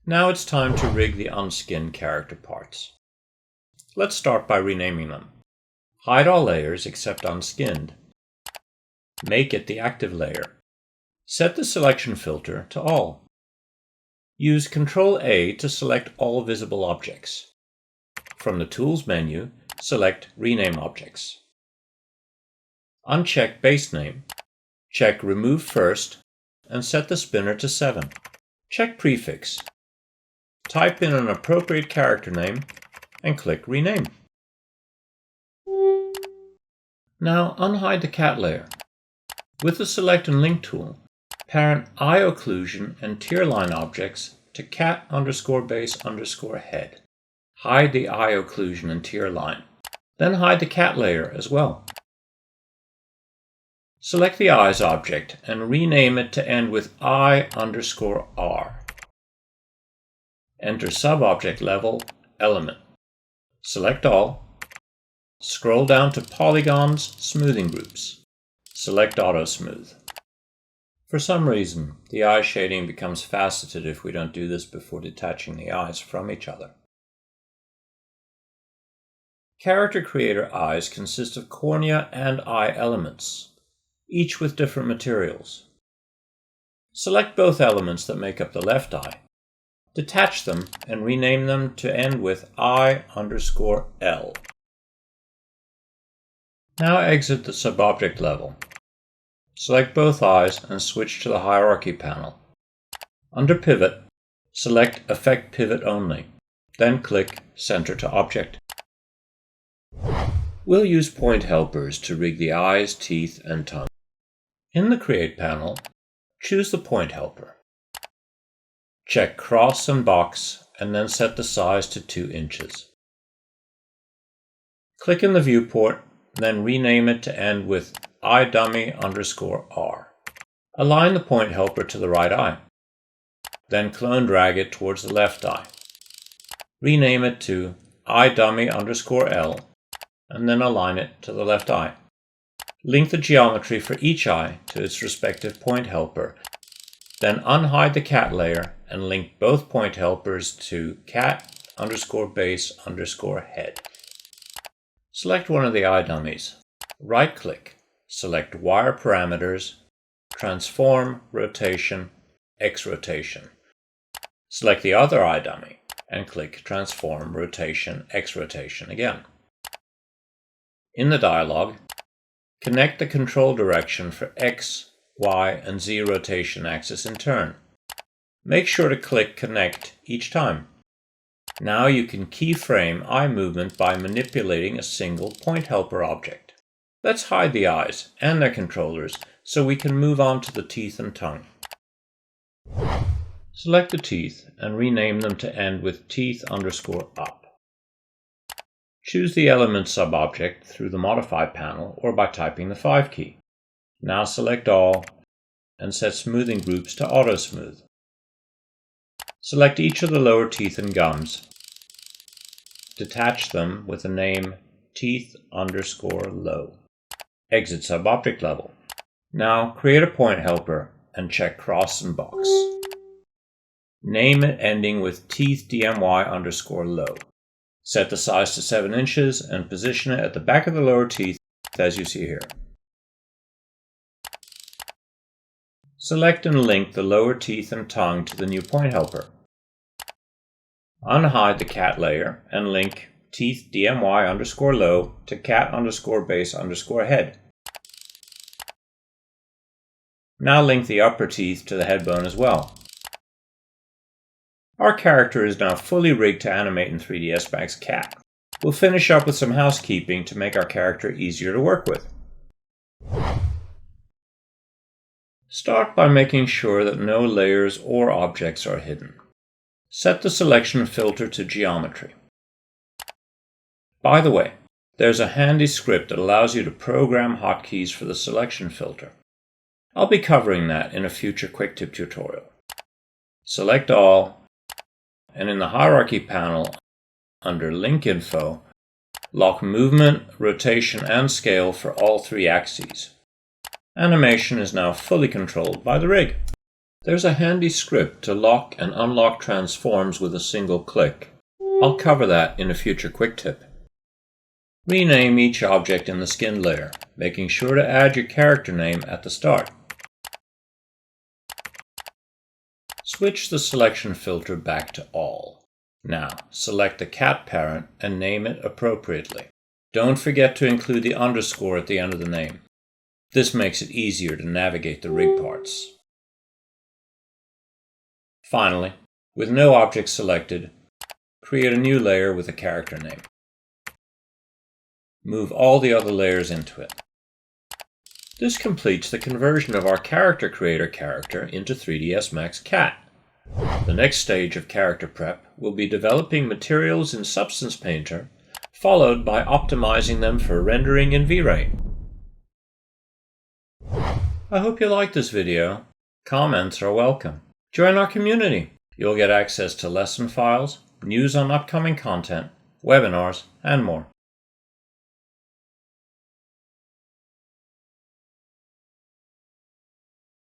Now it's time to rig the unskinned character parts. Let's start by renaming them. Hide all layers except unskinned. Make it the active layer. Set the selection filter to all. Use Ctrl-A to select all visible objects. From the Tools menu, select Rename Objects. Uncheck Base Name. Check Remove First and set the spinner to 7. Check Prefix. Type in an appropriate character name and click Rename. Now unhide the cat layer. With the Select and Link tool, parent eye occlusion and tear line objects to cat_base_head. Hide the eye occlusion and tear line. Then hide the cat layer as well. Select the eyes object and rename it to end with eye_R. Enter subobject level element. Select all. Scroll down to Polygons, Smoothing Groups. Select Auto Smooth. For some reason, the eye shading becomes faceted if we don't do this before detaching the eyes from each other. Character Creator eyes consist of cornea and eye elements, each with different materials. Select both elements that make up the left eye. Detach them and rename them to end with eye_L. Now exit the subobject level. Select both eyes and switch to the Hierarchy panel. Under Pivot, select Affect Pivot Only, then click Center to Object. We'll use point helpers to rig the eyes, teeth, and tongue. In the Create panel, choose the point helper. Check Cross and Box and then set the size to 2 inches. Click in the viewport, then rename it to end with eye_dummy_R. Align the point helper to the right eye. Then clone drag it towards the left eye. Rename it to eye_dummy_L and then align it to the left eye. Link the geometry for each eye to its respective point helper. Then unhide the cat layer and link both point helpers to cat_base_head. Select one of the eye dummies. Right-click, select Wire Parameters, Transform, Rotation, X-Rotation. Select the other eye dummy and click Transform, Rotation, X-Rotation again. In the dialog, connect the control direction for X, Y, and Z rotation axis in turn. Make sure to click Connect each time. Now you can keyframe eye movement by manipulating a single point helper object. Let's hide the eyes and their controllers so we can move on to the teeth and tongue. Select the teeth and rename them to end with teeth_up. Choose the element subobject through the Modify panel or by typing the 5 key. Now select all and set smoothing groups to Auto Smooth. Select each of the lower teeth and gums. Detach them with the name teeth_low. Exit subobject level. Now create a point helper and check Cross and Box. Name it ending with teeth_DMY_low. Set the size to 7 inches and position it at the back of the lower teeth as you see here. Select and link the lower teeth and tongue to the new point helper. Unhide the cat layer and link teeth_DMY_low to cat_base_head. Now link the upper teeth to the head bone as well. Our character is now fully rigged to animate in 3ds Max Cat. We'll finish up with some housekeeping to make our character easier to work with. Start by making sure that no layers or objects are hidden. Set the selection filter to Geometry. By the way, there's a handy script that allows you to program hotkeys for the selection filter. I'll be covering that in a future quick tip tutorial. Select all, and in the Hierarchy panel, under Link Info, lock movement, rotation, and scale for all 3 axes. Animation is now fully controlled by the rig. There's a handy script to lock and unlock transforms with a single click. I'll cover that in a future quick tip. Rename each object in the skin layer, making sure to add your character name at the start. Switch the selection filter back to all. Now, select the cat parent and name it appropriately. Don't forget to include the underscore at the end of the name. This makes it easier to navigate the rig parts. Finally, with no object selected, create a new layer with a character name. Move all the other layers into it. This completes the conversion of our Character Creator character into 3ds Max Cat. The next stage of character prep will be developing materials in Substance Painter, followed by optimizing them for rendering in V-Ray. I hope you liked this video. Comments are welcome. Join our community. You'll get access to lesson files, news on upcoming content, webinars, and more.